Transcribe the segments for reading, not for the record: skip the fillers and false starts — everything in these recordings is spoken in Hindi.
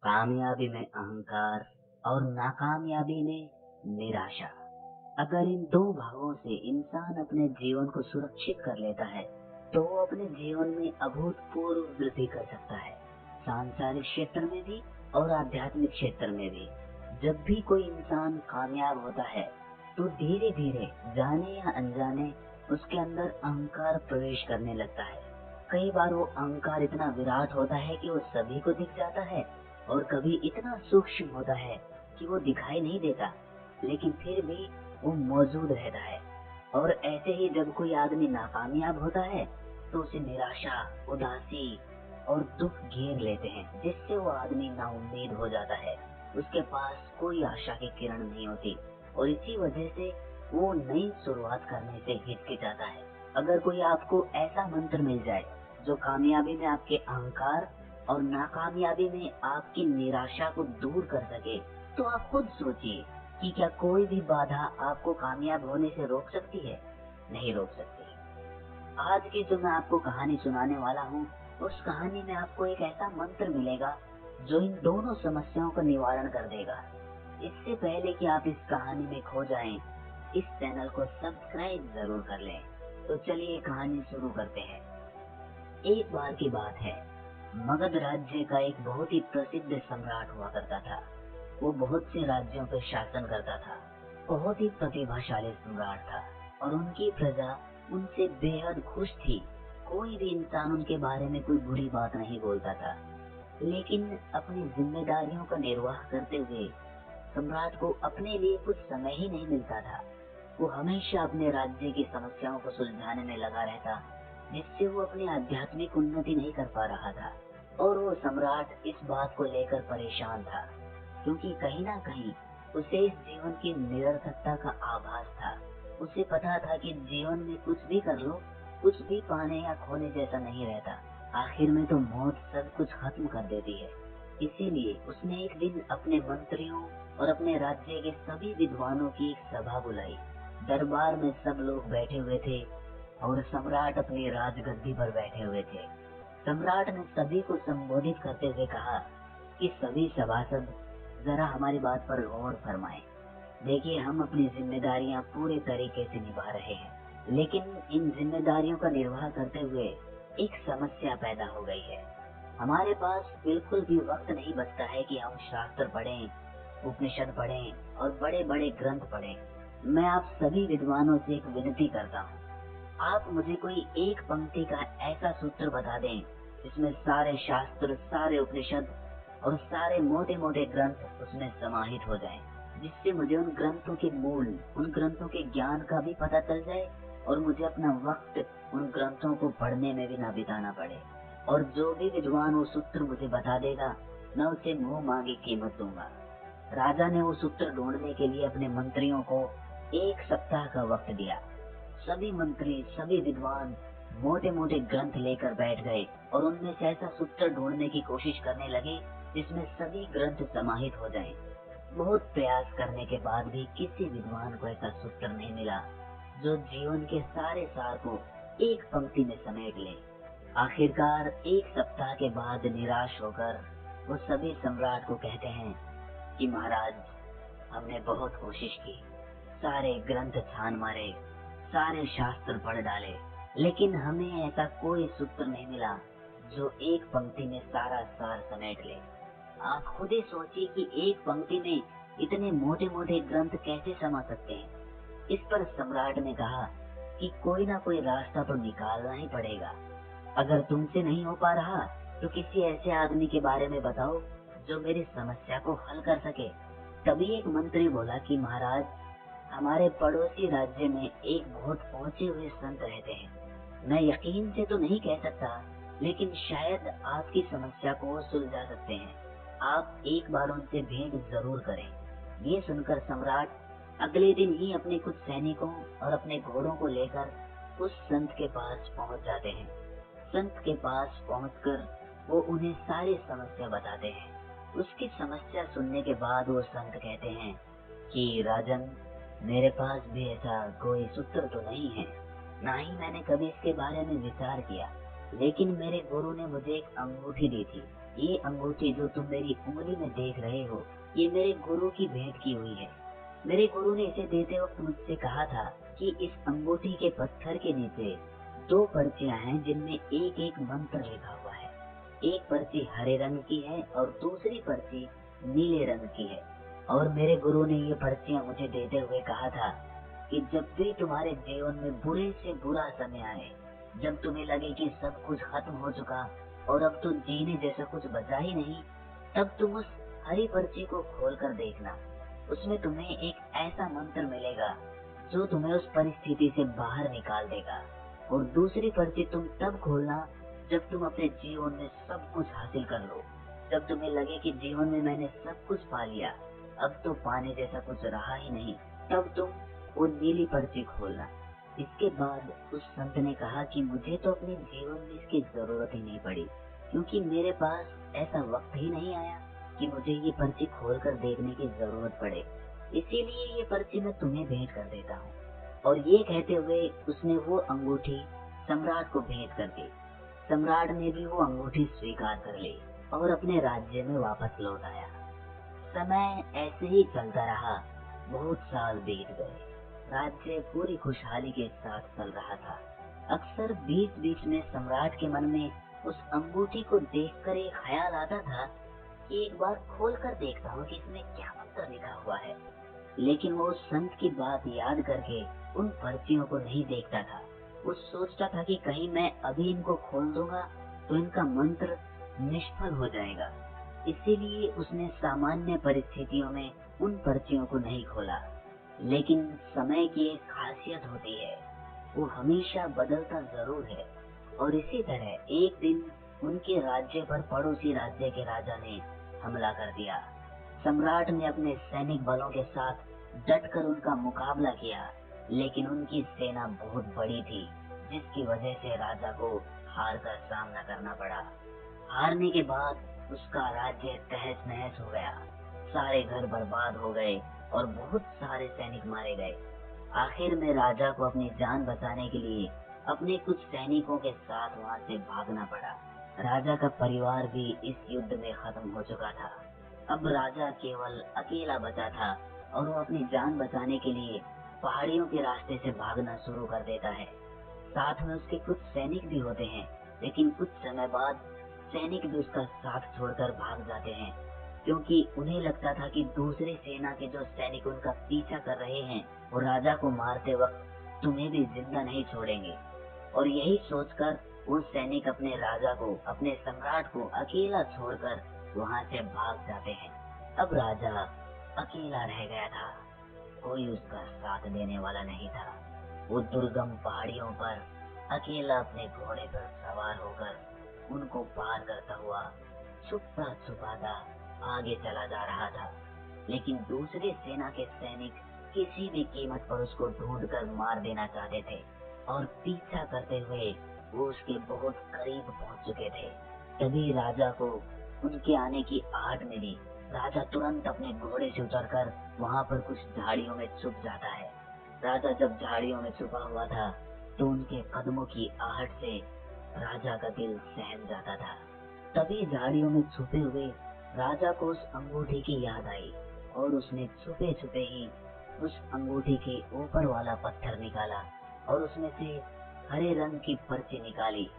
कामयाबी में अहंकार और नाकामयाबी में निराशा। अगर इन दो भावों से इंसान अपने जीवन को सुरक्षित कर लेता है तो वो अपने जीवन में अभूतपूर्व वृद्धि कर सकता है, सांसारिक क्षेत्र में भी और आध्यात्मिक क्षेत्र में भी। जब भी कोई इंसान कामयाब होता है तो धीरे धीरे जाने या अनजाने उसके अंदर अहंकार प्रवेश करने लगता है। कई बार वो अहंकार इतना विराट होता है कि वो सभी को दिख जाता है, और कभी इतना सूक्ष्म होता है कि वो दिखाई नहीं देता, लेकिन फिर भी वो मौजूद रहता है। और ऐसे ही जब कोई आदमी नाकामयाब होता है तो उसे निराशा, उदासी और दुख घेर लेते हैं, जिससे वो आदमी नाउम्मीद हो जाता है। उसके पास कोई आशा की किरण नहीं होती और इसी वजह से वो नई शुरुआत करने से हिचकिचाता है। अगर कोई आपको ऐसा मंत्र मिल जाए जो कामयाबी में आपके अहंकार और नाकामयाबी में आपकी निराशा को दूर कर सके, तो आप खुद सोचिए कि क्या कोई भी बाधा आपको कामयाब होने से रोक सकती है? नहीं रोक सकती। आज की जो मैं आपको कहानी सुनाने वाला हूँ, उस कहानी में आपको एक ऐसा मंत्र मिलेगा जो इन दोनों समस्याओं का निवारण कर देगा। इससे पहले कि आप इस कहानी में खो जाएं, इस चैनल को सब्सक्राइब जरूर कर लें। तो चलिए कहानी शुरू करते हैं। एक बार की बात है, मगध राज्य का एक बहुत ही प्रसिद्ध सम्राट हुआ करता था। वो बहुत से राज्यों पर शासन करता था। बहुत ही प्रतिभाशाली सम्राट था और उनकी प्रजा उनसे बेहद खुश थी। कोई भी इंसान उनके बारे में कोई बुरी बात नहीं बोलता था। लेकिन अपनी जिम्मेदारियों का निर्वाह करते हुए सम्राट को अपने लिए कुछ समय ही नहीं मिलता था। वो हमेशा अपने राज्य की समस्याओं को सुलझाने में लगा रहता, जिससे वो अपनी आध्यात्मिक उन्नति नहीं कर पा रहा था। और वो सम्राट इस बात को लेकर परेशान था, क्योंकि कहीं ना कहीं उसे इस जीवन की निरर्थकता का आभास था। उसे पता था कि जीवन में कुछ भी कर लो, कुछ भी पाने या खोने जैसा नहीं रहता। आखिर में तो मौत सब कुछ खत्म कर देती है। इसीलिए उसने एक दिन अपने मंत्रियों और अपने राज्य के सभी विद्वानों की एक सभा बुलाई। दरबार में सब लोग बैठे हुए थे और सम्राट अपनी राजगद्दी पर बैठे हुए थे। सम्राट ने सभी को संबोधित करते हुए कहा कि सभी सभासद जरा हमारी बात पर गौर फरमाएं। देखिए, हम अपनी जिम्मेदारियां पूरे तरीके से निभा रहे हैं, लेकिन इन जिम्मेदारियों का निर्वाह करते हुए एक समस्या पैदा हो गई है। हमारे पास बिल्कुल भी वक्त नहीं बचता है कि हम शास्त्र पढ़ें, उपनिषद पढ़ें और बड़े बड़े ग्रंथ पढ़ें। मैं आप सभी विद्वानों से एक विनती करता हूँ, आप मुझे कोई एक पंक्ति का ऐसा सूत्र बता दें जिसमें सारे शास्त्र, सारे उपनिषद और सारे मोटे मोटे ग्रंथ उसमें समाहित हो जाएं, जिससे मुझे उन ग्रंथों के मूल, उन ग्रंथों के ज्ञान का भी पता चल जाए और मुझे अपना वक्त उन ग्रंथों को पढ़ने में भी ना बिताना पड़े। और जो भी विद्वान वो सूत्र मुझे बता देगा, मैं उसे मुंह मांगी कीमत दूंगा। राजा ने वो सूत्र ढूंढने के लिए अपने मंत्रियों को 1 सप्ताह का वक्त दिया। सभी मंत्री, सभी विद्वान मोटे मोटे ग्रंथ लेकर बैठ गए और उनमें से ऐसा सूत्र ढूंढने की कोशिश करने लगे जिसमें सभी ग्रंथ समाहित हो जाएं। बहुत प्रयास करने के बाद भी किसी विद्वान को ऐसा सूत्र नहीं मिला जो जीवन के सारे सार को एक पंक्ति में समेट ले। आखिरकार 1 सप्ताह के बाद निराश होकर वो सभी सम्राट को कहते हैं कि महाराज, हमने बहुत कोशिश की, सारे ग्रंथ छान मारे, सारे शास्त्र पढ़ डाले, लेकिन हमें ऐसा कोई सूत्र नहीं मिला जो एक पंक्ति में सारा सार समेट ले। आप खुद ही सोचिए कि एक पंक्ति में इतने मोटे मोटे ग्रंथ कैसे समा सकते हैं। इस पर सम्राट ने कहा कि कोई ना कोई रास्ता तो निकालना ही पड़ेगा। अगर तुमसे नहीं हो पा रहा तो किसी ऐसे आदमी के बारे में बताओ जो मेरी समस्या को हल कर सके। तभी एक मंत्री बोला कि महाराज, हमारे पड़ोसी राज्य में एक बहुत पहुंचे हुए संत रहते हैं। मैं यकीन से तो नहीं कह सकता, लेकिन शायद आपकी समस्या को वो सुलझा सकते हैं। आप एक बार उनसे भेंट जरूर करें। ये सुनकर सम्राट अगले दिन ही अपने कुछ सैनिकों और अपने घोड़ों को लेकर उस संत के पास पहुंच जाते हैं। संत के पास पहुंचकर वो उन्हें सारी समस्या बताते हैं। उसकी समस्या सुनने के बाद वो संत कहते हैं कि राजन, मेरे पास भी ऐसा कोई सूत्र तो नहीं है, ना ही मैंने कभी इसके बारे में विचार किया, लेकिन मेरे गुरु ने मुझे एक अंगूठी दी थी ये अंगूठी जो तुम मेरी उंगली में देख रहे हो, ये मेरे गुरु की भेंट की हुई है। मेरे गुरु ने इसे देते वक्त मुझसे कहा था कि इस अंगूठी के पत्थर के नीचे दो पर्चियां हैं जिनमें एक एक मंत्र लिखा हुआ है। एक पर्ची हरे रंग की है और दूसरी पर्ची नीले रंग की है। और मेरे गुरु ने ये पर्चियां मुझे देते हुए कहा था कि जब भी तुम्हारे जीवन में बुरे से बुरा समय आए, जब तुम्हें लगे कि सब कुछ खत्म हो चुका और अब तो जीने जैसा कुछ बचा ही नहीं, तब तुम उस हरी पर्ची को खोल कर देखना। उसमें तुम्हें एक ऐसा मंत्र मिलेगा जो तुम्हें उस परिस्थिति से बाहर निकाल देगा। और दूसरी पर्ची तुम तब खोलना जब तुम अपने जीवन में सब कुछ हासिल कर लो, जब तुम्हें लगे कि जीवन में मैंने सब कुछ पा लिया, अब तो पाने जैसा कुछ रहा ही नहीं, तब तुम वो नीली पर्ची खोलना। इसके बाद उस संत ने कहा कि मुझे तो अपने जीवन में इसकी जरूरत ही नहीं पड़ी, क्योंकि मेरे पास ऐसा वक्त ही नहीं आया कि मुझे ये पर्ची खोलकर देखने की जरूरत पड़े। इसीलिए ये पर्ची मैं तुम्हें भेंट कर देता हूँ। और ये कहते हुए उसने वो अंगूठी सम्राट को भेंट कर दी। सम्राट ने भी वो अंगूठी स्वीकार कर ली और अपने राज्य में वापस लौट आया। समय ऐसे ही चलता रहा। बहुत साल बीत गए। राज्य पूरी खुशहाली के साथ चल रहा था। अक्सर बीच बीच में सम्राट के मन में उस अंगूठी को देखकर एक ख्याल आता था कि एक बार खोल कर देखता हूँ कि इसमें क्या मंत्र लिखा हुआ है। लेकिन वो उस संत की बात याद करके उन पर्चियों को नहीं देखता था। वो सोचता था कि कहीं मैं अभी इनको खोल दूंगा तो इनका मंत्र निष्फल हो जाएगा। इसीलिए उसने सामान्य परिस्थितियों में उन पर्चियों को नहीं खोला। लेकिन समय की एक खासियत होती है, वो हमेशा बदलता जरूर है। और इसी तरह एक दिन उनके राज्य पर पड़ोसी राज्य के राजा ने हमला कर दिया। सम्राट ने अपने सैनिक बलों के साथ डटकर उनका मुकाबला किया, लेकिन उनकी सेना बहुत बड़ी थी, जिसकी वजह से राजा को हार का सामना करना पड़ा। हारने के बाद उसका राज्य तहस नहस हो गया। सारे घर बर्बाद हो गए और बहुत सारे सैनिक मारे गए। आखिर में राजा को अपनी जान बचाने के लिए अपने कुछ सैनिकों के साथ वहां से भागना पड़ा। राजा का परिवार भी इस युद्ध में खत्म हो चुका था। अब राजा केवल अकेला बचा था और वो अपनी जान बचाने के लिए पहाड़ियों के रास्ते से भागना शुरू कर देता है। साथ में उसके कुछ सैनिक भी होते हैं, लेकिन कुछ समय बाद सैनिक भी उसका साथ छोड़कर भाग जाते हैं, क्योंकि उन्हें लगता था कि दूसरी सेना के जो सैनिक उनका पीछा कर रहे हैं वो राजा को मारते वक्त तुम्हें भी जिंदा नहीं छोड़ेंगे। और यही सोचकर वो सैनिक अपने राजा को, अपने सम्राट को अकेला छोड़कर वहां से भाग जाते हैं। अब राजा अकेला रह गया था। कोई उसका साथ देने वाला नहीं था। वो दुर्गम पहाड़ियों पर अकेला अपने घोड़े पर सवार होकर उनको पार करता हुआ छुपता छुपाता आगे चला जा रहा था। लेकिन दूसरी सेना के सैनिक किसी भी कीमत पर उसको ढूंढकर मार देना चाहते थे और पीछा करते हुए वो उसके बहुत करीब पहुंच चुके थे। तभी राजा को उनके आने की आहट मिली। राजा तुरंत अपने घोड़े से उतरकर वहां पर कुछ झाड़ियों में छुप जाता है। राजा जब झाड़ियों में छुपा हुआ था तो उनके कदमों की आहट से राजा का दिल सहम जाता था। तभी झाड़ियों में छुपे हुए राजा को उस अंगूठी की याद आई और उसने छुपे छुपे ही उस अंगूठी के ऊपर वाला पत्थर निकाला और उसमें से हरे रंग की पर्ची निकाली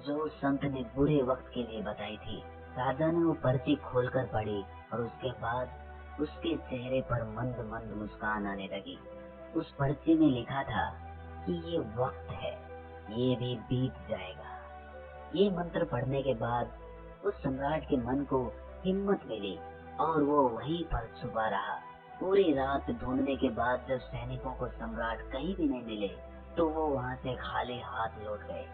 जो संत ने बुरे वक्त के लिए बताई थी। राजा ने वो पर्ची खोलकर पढ़ी और उसके बाद उसके चेहरे पर मंद मंद मुस्कान आने लगी। उस पर्ची में लिखा था कि ये वक्त है, ये भी बीत जाएगा। ये मंत्र पढ़ने के बाद उस सम्राट के मन को हिम्मत मिली और वो वहीं पर छुपा रहा। पूरी रात ढूंढने के बाद जब सैनिकों को सम्राट कहीं भी नहीं मिले तो वो वहां से खाली हाथ लौट गए।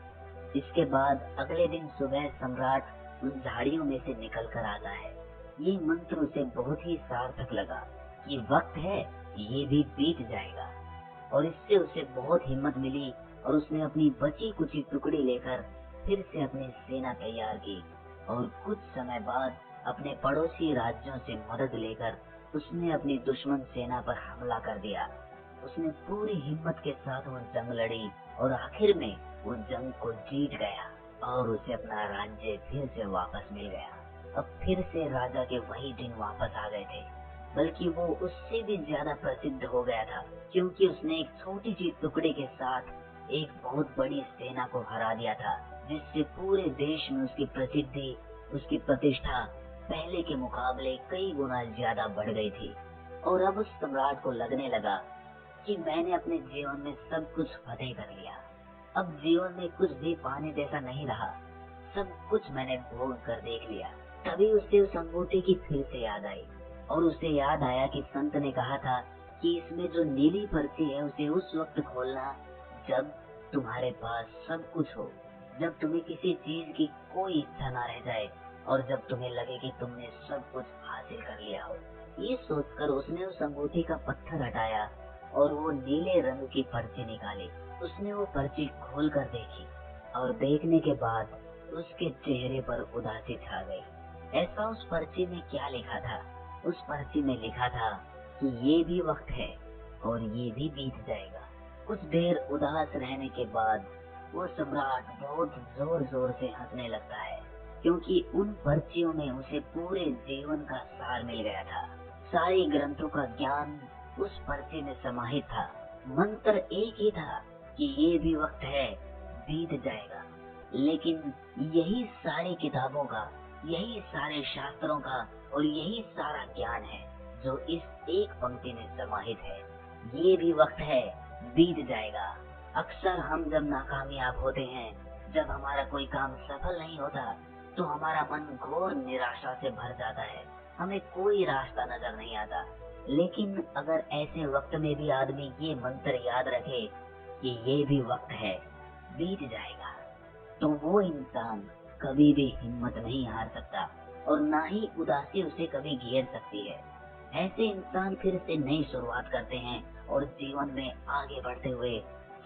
इसके बाद अगले दिन सुबह सम्राट उन झाड़ियों में से निकल कर आता है। ये मंत्र उसे बहुत ही सार्थक लगा। ये वक्त है, ये भी बीत जाएगा। और इससे उसे बहुत हिम्मत मिली और उसने अपनी बची कुची टुकड़ी लेकर फिर से अपनी सेना तैयार की और कुछ समय बाद अपने पड़ोसी राज्यों से मदद लेकर उसने अपनी दुश्मन सेना पर हमला कर दिया। उसने पूरी हिम्मत के साथ वो जंग लड़ी और आखिर में वो जंग को जीत गया और उसे अपना राज्य फिर से वापस मिल गया। अब फिर से राजा के वही दिन वापस आ गए थे, बल्कि वो उससे भी ज्यादा प्रसिद्ध हो गया था, क्योंकि उसने एक छोटी सी टुकड़े के साथ एक बहुत बड़ी सेना को हरा दिया था, जिससे पूरे देश में उसकी प्रसिद्धि, उसकी प्रतिष्ठा पहले के मुकाबले कई गुना ज्यादा बढ़ गई थी। और अब उस सम्राट को लगने लगा कि मैंने अपने जीवन में सब कुछ फतेह कर लिया, अब जीवन में कुछ भी पाने जैसा नहीं रहा, सब कुछ मैंने भोग कर देख लिया। तभी उसे उस अंगूठे की फिर से याद आई, और उसे याद आया कि संत ने कहा था कि इसमें जो नीली पर्ची है उसे उस वक्त खोलना जब तुम्हारे पास सब कुछ हो, जब तुम्हें किसी चीज की कोई इच्छा ना रह जाए, और जब तुम्हें लगे कि तुमने सब कुछ हासिल कर लिया हो। ये सोचकर उसने उस अंगूठी का पत्थर हटाया और वो नीले रंग की पर्ची निकाली। उसने वो पर्ची खोल कर देखी, और देखने के बाद उसके चेहरे पर उदासी छा गई। ऐसा उस पर्ची में क्या लिखा था? उस पर्ची में लिखा था कि ये भी वक्त है और ये भी बीत जाएगा। कुछ देर उदास रहने के बाद वो सम्राट बहुत जोर जोर से हंसने लगता है, क्योंकि उन पर्चियों में उसे पूरे जीवन का सार मिल गया था। सारे ग्रंथों का ज्ञान उस पर्ची में समाहित था। मंत्र एक ही था कि ये भी वक्त है, बीत जाएगा। लेकिन यही सारी किताबों का, यही सारे शास्त्रों का और यही सारा ज्ञान है जो इस एक पंक्ति में समाहित है। ये भी वक्त है, बीत जाएगा। अक्सर हम जब नाकामयाब होते हैं, जब हमारा कोई काम सफल नहीं होता, तो हमारा मन घोर निराशा से भर जाता है, हमें कोई रास्ता नजर नहीं आता। लेकिन अगर ऐसे वक्त में भी आदमी ये मंत्र याद रखे कि ये भी वक्त है, बीत जाएगा, तो वो इंसान कभी भी हिम्मत नहीं हार सकता, और ना ही उदासी उसे कभी घेर सकती है। ऐसे इंसान फिर से नई शुरुआत करते हैं और जीवन में आगे बढ़ते हुए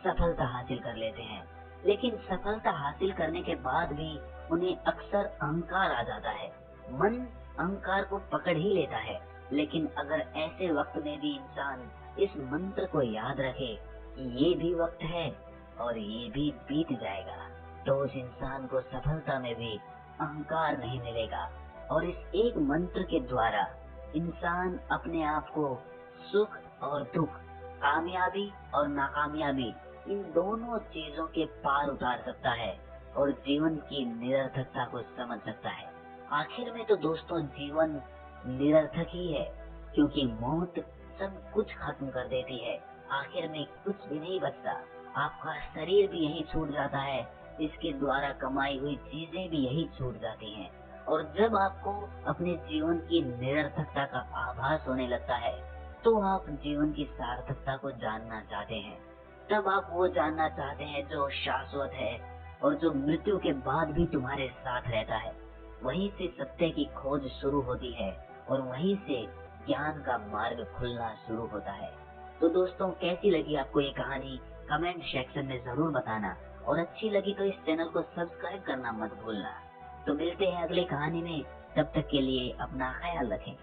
सफलता हासिल कर लेते हैं। लेकिन सफलता हासिल करने के बाद भी उन्हें अक्सर अहंकार आ जाता है। मन अहंकार को पकड़ ही लेता है। लेकिन अगर ऐसे वक्त में भी इंसान इस मंत्र को याद रखे कि ये भी वक्त है और ये भी बीत जाएगा, तो उस इंसान को सफलता में भी अहंकार नहीं मिलेगा। और इस एक मंत्र के द्वारा इंसान अपने आप को सुख और दुख, कामयाबी और नाकामयाबी, इन दोनों चीजों के पार उतार सकता है और जीवन की निरर्थकता को समझ सकता है। आखिर में तो दोस्तों जीवन निरर्थक ही है, क्योंकि मौत सब कुछ खत्म कर देती है। आखिर में कुछ भी नहीं बचता। आपका शरीर भी यही छूट जाता है, इसके द्वारा कमाई हुई चीजें भी यही छूट जाती हैं। और जब आपको अपने जीवन की निरर्थकता का आभास होने लगता है, तो आप जीवन की सार्थकता को जानना चाहते हैं। तब आप वो जानना चाहते हैं जो शाश्वत है और जो मृत्यु के बाद भी तुम्हारे साथ रहता है। वहीं से सत्य की खोज शुरू होती है और वहीं से ज्ञान का मार्ग खुलना शुरू होता है। तो दोस्तों, कैसी लगी आपको ये कहानी? कमेंट सेक्शन में जरूर बताना, और अच्छी लगी तो इस चैनल को सब्सक्राइब करना मत भूलना। तो मिलते हैं अगली कहानी में, तब तक के लिए अपना ख्याल रखें।